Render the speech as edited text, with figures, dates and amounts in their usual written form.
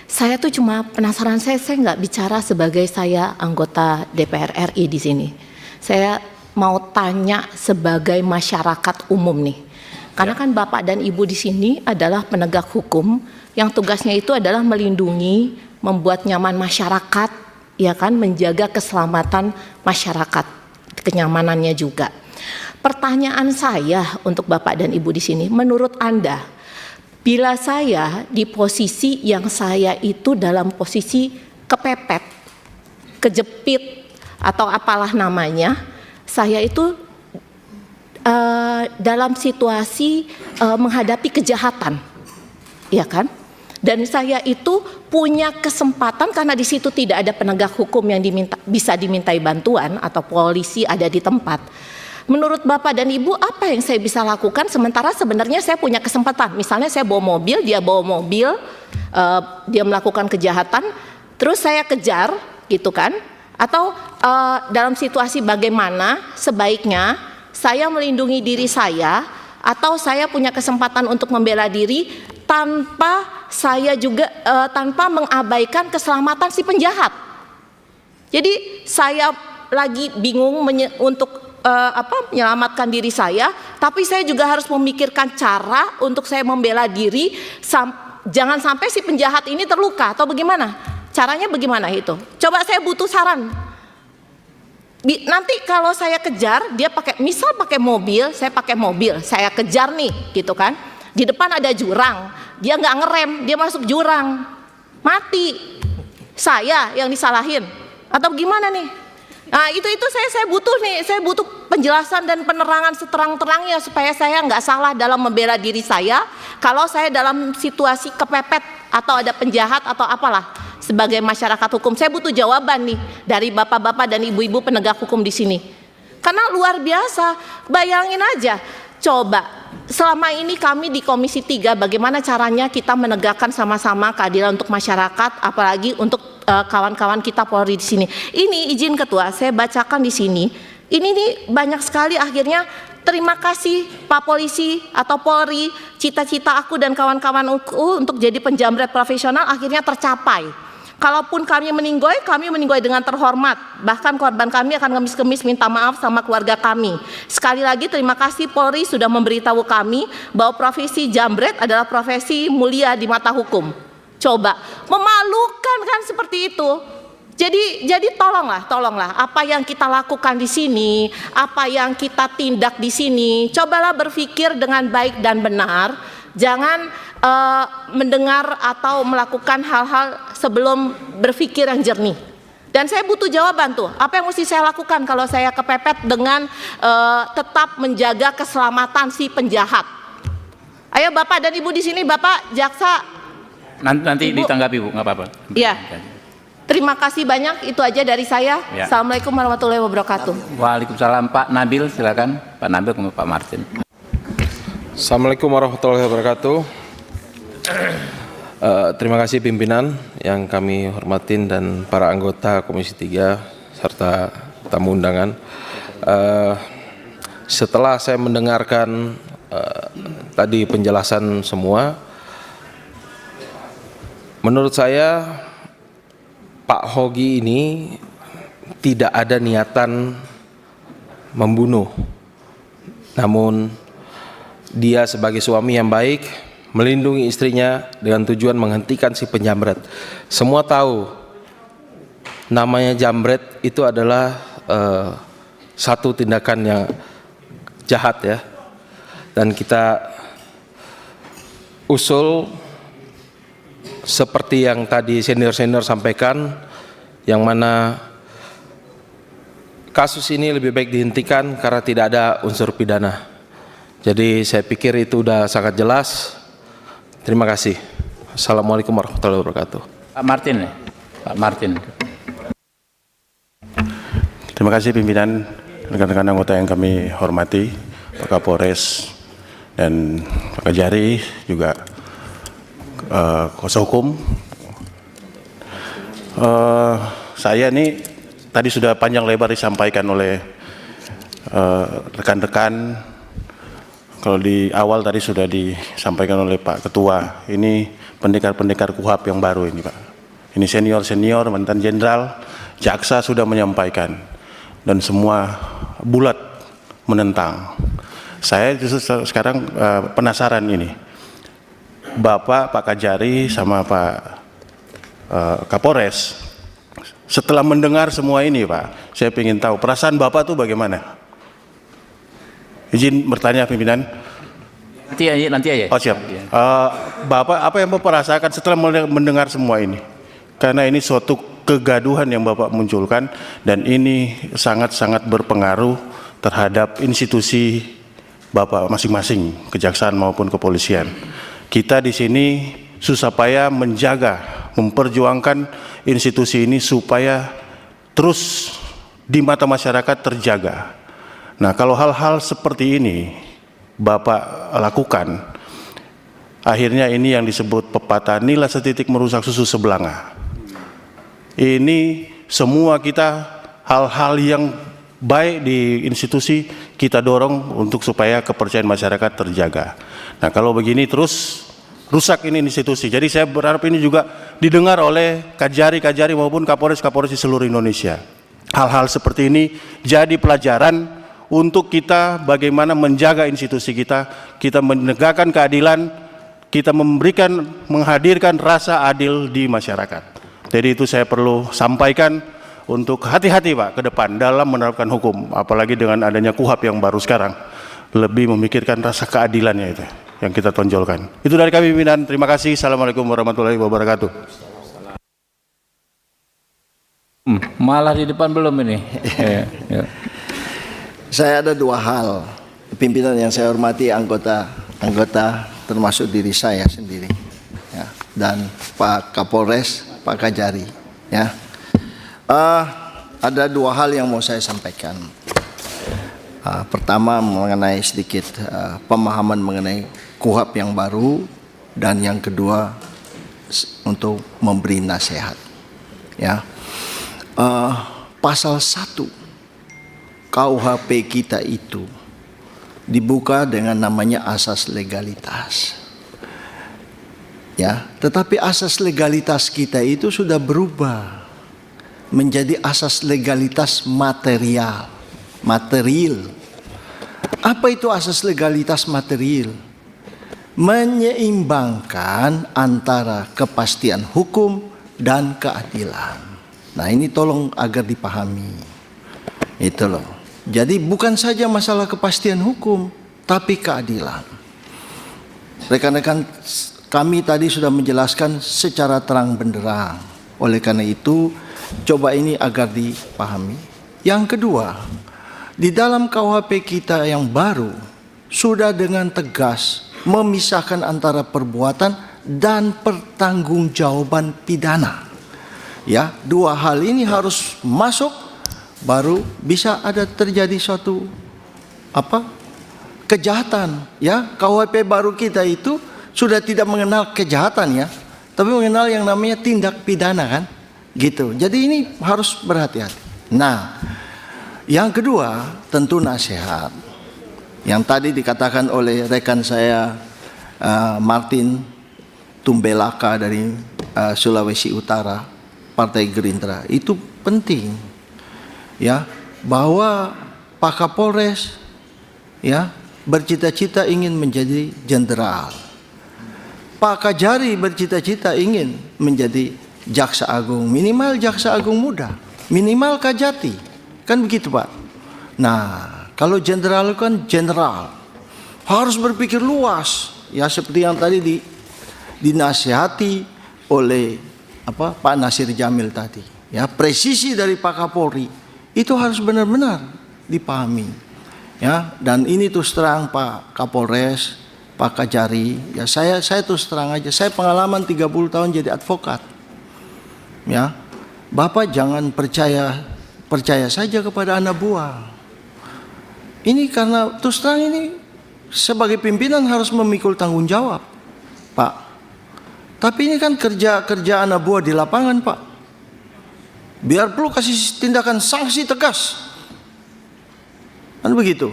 Saya tuh cuma penasaran, saya nggak bicara sebagai saya anggota DPR RI di sini. Saya mau tanya sebagai masyarakat umum nih. Karena kan Bapak dan Ibu di sini adalah penegak hukum yang tugasnya itu adalah melindungi, membuat nyaman masyarakat, ya kan, menjaga keselamatan masyarakat, kenyamanannya juga. Pertanyaan saya untuk Bapak dan Ibu di sini, menurut Anda, bila saya di posisi yang saya itu dalam posisi kepepet, kejepit, atau apalah namanya, saya itu dalam situasi menghadapi kejahatan, ya kan? Dan saya itu punya kesempatan karena di situ tidak ada penegak hukum yang bisa dimintai bantuan atau polisi ada di tempat. Menurut Bapak dan Ibu, apa yang saya bisa lakukan sementara sebenarnya saya punya kesempatan? Misalnya saya bawa mobil, dia bawa mobil, dia melakukan kejahatan, terus saya kejar, gitu kan? Atau dalam situasi bagaimana sebaiknya saya melindungi diri saya, atau saya punya kesempatan untuk membela diri tanpa saya juga tanpa mengabaikan keselamatan si penjahat. Jadi saya lagi bingung untuk menyelamatkan diri saya, tapi saya juga harus memikirkan cara untuk saya membela diri, jangan sampai si penjahat ini terluka atau bagaimana? Caranya bagaimana itu? Coba saya butuh saran. Nanti kalau saya kejar, dia misal pakai mobil, saya pakai mobil, saya kejar nih, gitu kan? Di depan ada jurang, dia nggak ngerem, dia masuk jurang, mati. Saya yang disalahin, atau gimana nih? Nah itu saya butuh nih, saya butuh penjelasan dan penerangan seterang-terangnya supaya saya nggak salah dalam membela diri saya. Kalau saya dalam situasi kepepet atau ada penjahat atau apalah. Sebagai masyarakat hukum, saya butuh jawaban nih dari bapak-bapak dan ibu-ibu penegak hukum di sini. Karena luar biasa, bayangin aja, coba selama ini kami di Komisi 3 bagaimana caranya kita menegakkan sama-sama keadilan untuk masyarakat, apalagi untuk kawan-kawan kita Polri di sini. Ini izin Ketua, saya bacakan di sini. Ini nih banyak sekali akhirnya. Terima kasih Pak Polisi atau Polri, cita-cita aku dan kawan-kawanku untuk jadi penjamret profesional akhirnya tercapai. Kalaupun kami meninggoy dengan terhormat. Bahkan korban kami akan ngemis-ngemis minta maaf sama keluarga kami. Sekali lagi terima kasih Polri sudah memberitahu kami bahwa profesi jambret adalah profesi mulia di mata hukum. Coba, memalukan kan seperti itu. Jadi tolonglah apa yang kita lakukan di sini, apa yang kita tindak di sini, cobalah berpikir dengan baik dan benar. Jangan mendengar atau melakukan hal-hal sebelum berpikir yang jernih. Dan saya butuh jawaban tuh, apa yang mesti saya lakukan kalau saya kepepet dengan tetap menjaga keselamatan si penjahat. Ayo Bapak dan Ibu di sini, Bapak jaksa. Nanti Ibu ditanggapi Bu, nggak apa-apa. Iya. Terima kasih banyak, itu aja dari saya. Ya. Assalamualaikum warahmatullahi wabarakatuh. Waalaikumsalam. Pak Nabil silakan. Pak Nabil kemudian Pak Martin. Assalamualaikum warahmatullahi wabarakatuh. Terima kasih pimpinan yang kami hormatin dan para anggota Komisi 3 serta tamu undangan. Setelah saya mendengarkan tadi penjelasan semua, menurut saya Pak Hogi ini tidak ada niatan membunuh, namun dia sebagai suami yang baik melindungi istrinya dengan tujuan menghentikan si penjamret. Semua tahu namanya jambret itu adalah satu tindakan yang jahat ya, dan kita usul seperti yang tadi senior-senior sampaikan, yang mana kasus ini lebih baik dihentikan karena tidak ada unsur pidana. Jadi saya pikir itu sudah sangat jelas. Terima kasih. Assalamualaikum warahmatullahi wabarakatuh. Pak Martin, Pak Martin. Terima kasih pimpinan, rekan-rekan anggota yang kami hormati, Pak Kapolres dan Pak Kajari, juga kuasa hukum. Saya ini tadi sudah panjang lebar disampaikan oleh rekan-rekan. Kalau di awal tadi sudah disampaikan oleh Pak Ketua, ini pendekar-pendekar KUHAP yang baru ini Pak. Ini senior-senior, mantan jenderal, jaksa sudah menyampaikan dan semua bulat menentang. Saya justru sekarang penasaran ini, Bapak, Pak Kajari sama Pak Kapolres, setelah mendengar semua ini Pak, saya ingin tahu perasaan Bapak tuh bagaimana? Izin bertanya pimpinan. Nanti aja. Oh siap. Bapak apa yang Bapak rasakan setelah mendengar semua ini? Karena ini suatu kegaduhan yang Bapak munculkan dan ini sangat-sangat berpengaruh terhadap institusi Bapak masing-masing, kejaksaan maupun kepolisian. Kita di sini susah payah menjaga, memperjuangkan institusi ini supaya terus di mata masyarakat terjaga. Nah, kalau hal-hal seperti ini Bapak lakukan, akhirnya ini yang disebut pepatah nila setitik merusak susu sebelanga. Ini semua kita hal-hal yang baik di institusi kita dorong untuk supaya kepercayaan masyarakat terjaga. Nah, kalau begini terus rusak ini institusi. Jadi saya berharap ini juga didengar oleh Kajari maupun Kapolres di seluruh Indonesia. Hal-hal seperti ini jadi pelajaran untuk kita bagaimana menjaga institusi kita menegakkan keadilan, kita menghadirkan rasa adil di masyarakat. Jadi itu saya perlu sampaikan untuk hati-hati Pak ke depan dalam menerapkan hukum, apalagi dengan adanya KUHAP yang baru sekarang, lebih memikirkan rasa keadilannya itu yang kita tonjolkan. Itu dari kami pimpinan, terima kasih. Assalamualaikum warahmatullahi wabarakatuh. Malah di depan belum ini. Saya ada dua hal, pimpinan yang saya hormati, anggota termasuk diri saya sendiri, ya, dan Pak Kapolres, Pak Kajari, ya. Ada dua hal yang mau saya sampaikan. Pertama mengenai sedikit pemahaman mengenai KUHAP yang baru, dan yang kedua untuk memberi nasihat, ya. Pasal 1 KUHP kita itu dibuka dengan namanya asas legalitas, ya. Tetapi asas legalitas kita itu sudah berubah menjadi asas legalitas material. Apa itu asas legalitas material? Menyeimbangkan antara kepastian hukum dan keadilan. Nah, ini tolong agar dipahami. Itu loh. Jadi bukan saja masalah kepastian hukum, tapi keadilan. Rekan-rekan kami tadi sudah menjelaskan secara terang benderang. Oleh karena itu, coba ini agar dipahami. Yang kedua, di dalam KUHP kita yang baru sudah dengan tegas memisahkan antara perbuatan dan pertanggungjawaban pidana. Ya, dua hal ini harus masuk, baru bisa ada terjadi suatu kejahatan. Ya, KUHP baru kita itu sudah tidak mengenal kejahatan, ya, tapi mengenal yang namanya tindak pidana, kan, gitu. Jadi ini harus berhati-hati. Nah, yang kedua tentu nasihat. Yang tadi dikatakan oleh rekan saya Martin Tumbelaka dari Sulawesi Utara, Partai Gerindra, itu penting, ya, bahwa Pak Kapolres, ya, bercita-cita ingin menjadi jenderal. Pak Kajari bercita-cita ingin menjadi jaksa agung, minimal jaksa agung muda, minimal Kajati, kan begitu Pak. Nah, kalau jenderal kan jenderal harus berpikir luas, ya, seperti yang tadi dinasihati oleh Pak Nasir Jamil tadi, ya, presisi dari Pak Kapolri itu harus benar-benar dipahami, ya. Dan ini terus terang Pak Kapolres, Pak Kajari, ya, saya terus terang aja, saya pengalaman 30 tahun jadi advokat, ya. Bapak jangan percaya saja kepada anak buah. Ini karena terus terang ini sebagai pimpinan harus memikul tanggung jawab, Pak. Tapi ini kan kerja anak buah di lapangan, Pak. Biar perlu kasih tindakan sanksi tegas, kan begitu.